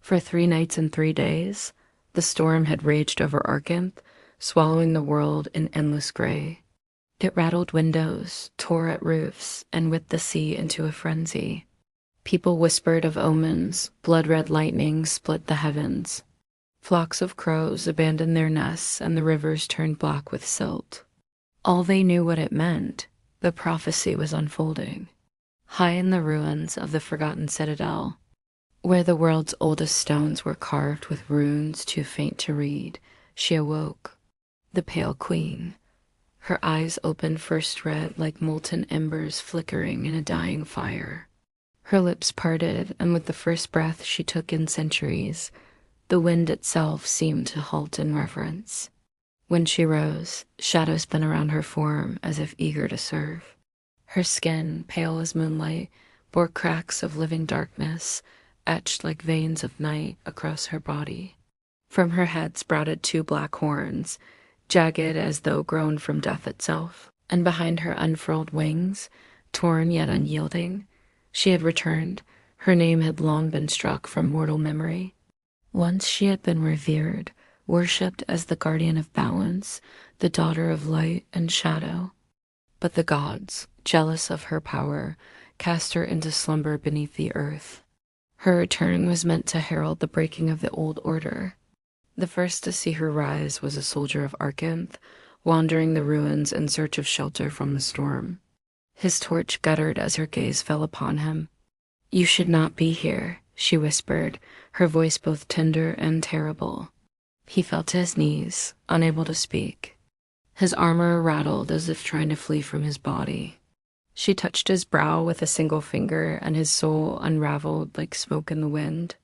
For 3 nights and 3 days, the storm had raged over Arkanth, swallowing the world in endless gray. It rattled windows, tore at roofs, and whipped the sea into a frenzy. People whispered of omens, blood-red lightning split the heavens. Flocks of crows abandoned their nests, and the rivers turned black with silt. All they knew what it meant. The prophecy was unfolding. High in the ruins of the forgotten citadel, where the world's oldest stones were carved with runes too faint to read, she awoke, the pale queen. Her eyes opened first red like molten embers flickering in a dying fire. Her lips parted, and with the first breath she took in centuries, the wind itself seemed to halt in reverence. When she rose, shadows spun around her form as if eager to serve. Her skin, pale as moonlight, bore cracks of living darkness, etched like veins of night across her body. From her head sprouted 2 black horns, jagged as though grown from death itself, and behind her unfurled wings, torn yet unyielding, she had returned. Her name had long been struck from mortal memory. Once she had been revered, worshipped as the guardian of balance, the daughter of light and shadow. But the gods, jealous of her power, cast her into slumber beneath the earth. Her return was meant to herald the breaking of the old order. The first to see her rise was a soldier of Arkanth, wandering the ruins in search of shelter from the storm. His torch guttered as her gaze fell upon him. "You should not be here," she whispered, her voice both tender and terrible. He fell to his knees, unable to speak. His armor rattled as if trying to flee from his body. She touched his brow with a single finger, and his soul unraveled like smoke in the wind.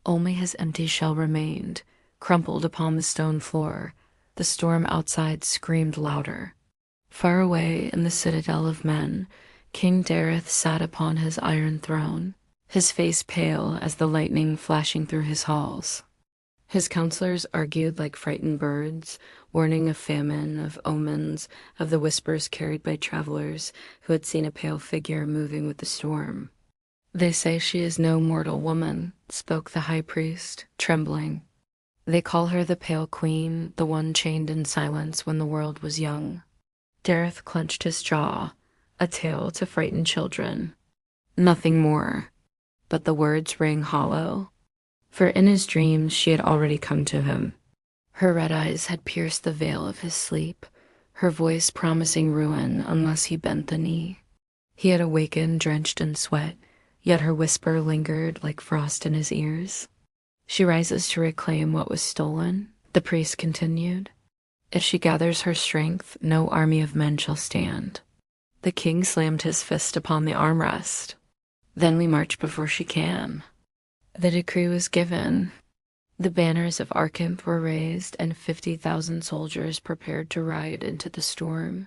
Only his empty shell remained, crumpled upon the stone floor. The storm outside screamed louder. Far away in the citadel of men, King Dareth sat upon his iron throne, his face pale as the lightning flashing through his halls. His counselors argued like frightened birds, warning of famine, of omens, of the whispers carried by travelers who had seen a pale figure moving with the storm. "They say she is no mortal woman," spoke the high priest, trembling. "They call her the Pale Queen, the one chained in silence when the world was young." Dareth clenched his jaw, a tale to frighten children. Nothing more. But the words rang hollow. For in his dreams she had already come to him. Her red eyes had pierced the veil of his sleep, her voice promising ruin unless he bent the knee. He had awakened drenched in sweat, yet her whisper lingered like frost in his ears. "She rises to reclaim what was stolen," the priest continued. "If she gathers her strength, no army of men shall stand." The king slammed his fist upon the armrest. "Then we march before she can." The decree was given. The banners of Arkanth were raised, and 50,000 soldiers prepared to ride into the storm.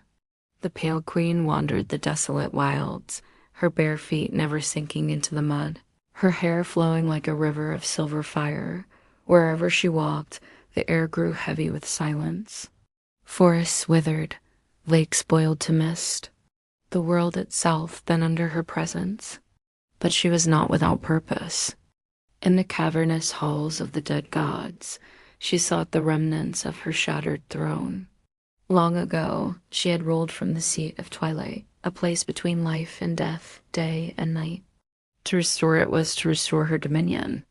The Pale Queen wandered the desolate wilds, her bare feet never sinking into the mud, her hair flowing like a river of silver fire. Wherever she walked, the air grew heavy with silence. Forests withered, lakes boiled to mist, the world itself bent under her presence. But she was not without purpose. In the cavernous halls of the dead gods, she sought the remnants of her shattered throne. Long ago, she had rolled from the seat of twilight, a place between life and death, day and night. To restore it was to restore her dominion.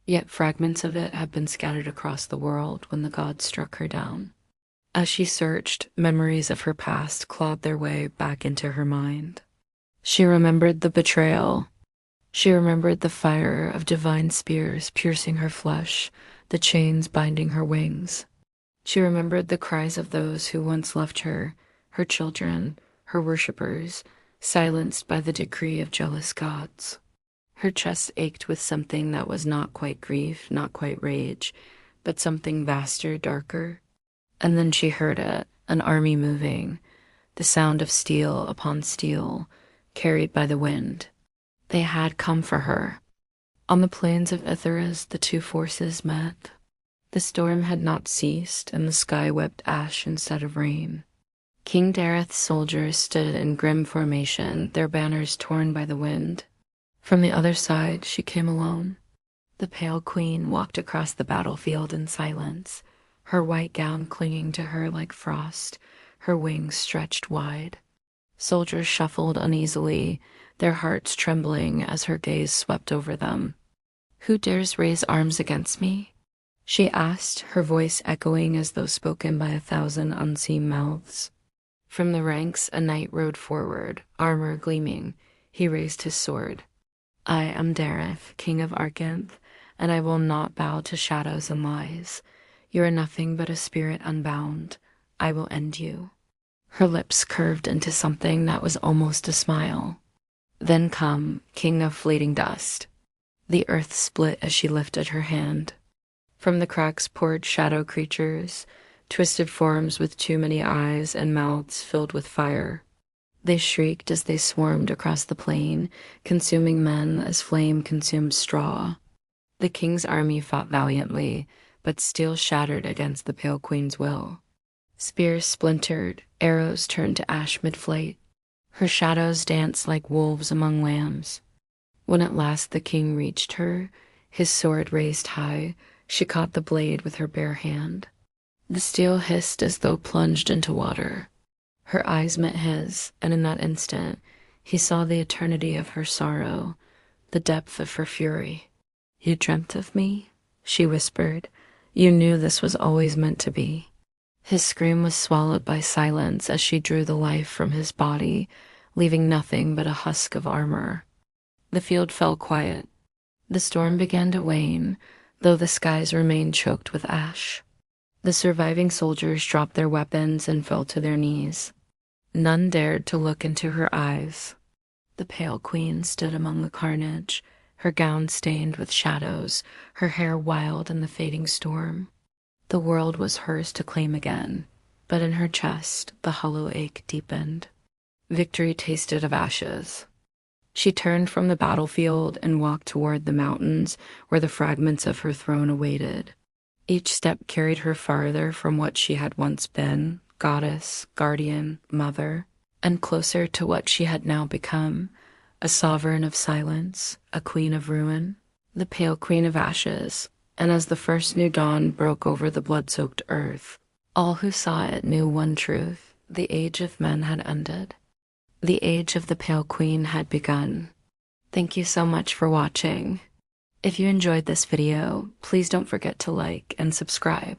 Yet fragments of it had been scattered across the world when the gods struck her down. As she searched, memories of her past clawed their way back into her mind. She remembered the betrayal. She remembered the fire of divine spears piercing her flesh, the chains binding her wings. She remembered the cries of those who once loved her children, her worshippers, silenced by the decree of jealous gods. Her chest ached with something that was not quite grief, not quite rage, but something vaster, darker. And then she heard it, an army moving, the sound of steel upon steel, carried by the wind. They had come for her. On the plains of Ithras, the two forces met. The storm had not ceased, and the sky wept ash instead of rain. King Dareth's soldiers stood in grim formation, their banners torn by the wind. From the other side, she came alone. The pale queen walked across the battlefield in silence, her white gown clinging to her like frost, her wings stretched wide. Soldiers shuffled uneasily, their hearts trembling as her gaze swept over them. "Who dares raise arms against me?" she asked, her voice echoing as though spoken by 1,000 unseen mouths. From the ranks a knight rode forward, armor gleaming. He raised his sword. "I am Dareth, king of Arkanth, and I will not bow to shadows and lies. You are nothing but a spirit unbound. I will end you." Her lips curved into something that was almost a smile. "Then come, king of fleeting dust." The earth split as she lifted her hand. From the cracks poured shadow creatures, twisted forms with too many eyes and mouths filled with fire. They shrieked as they swarmed across the plain, consuming men as flame consumes straw. The king's army fought valiantly, but steel shattered against the Pale Queen's will. Spears splintered, arrows turned to ash mid-flight. Her shadows danced like wolves among lambs. When at last the king reached her, his sword raised high, she caught the blade with her bare hand. The steel hissed as though plunged into water. Her eyes met his, and in that instant, he saw the eternity of her sorrow, the depth of her fury. "You dreamt of me?" she whispered. "You knew this was always meant to be." His scream was swallowed by silence as she drew the life from his body, leaving nothing but a husk of armor. The field fell quiet. The storm began to wane, though the skies remained choked with ash. The surviving soldiers dropped their weapons and fell to their knees. None dared to look into her eyes. The Pale Queen stood among the carnage, her gown stained with shadows, her hair wild in the fading storm. The world was hers to claim again, but in her chest the hollow ache deepened. Victory tasted of ashes. She turned from the battlefield and walked toward the mountains where the fragments of her throne awaited. Each step carried her farther from what she had once been, goddess, guardian, mother, and closer to what she had now become, a sovereign of silence, a queen of ruin, the Pale Queen of Ashes. And as the first new dawn broke over the blood-soaked earth, all who saw it knew one truth: the age of men had ended. The age of the Pale Queen had begun. Thank you so much for watching. If you enjoyed this video, please don't forget to like and subscribe.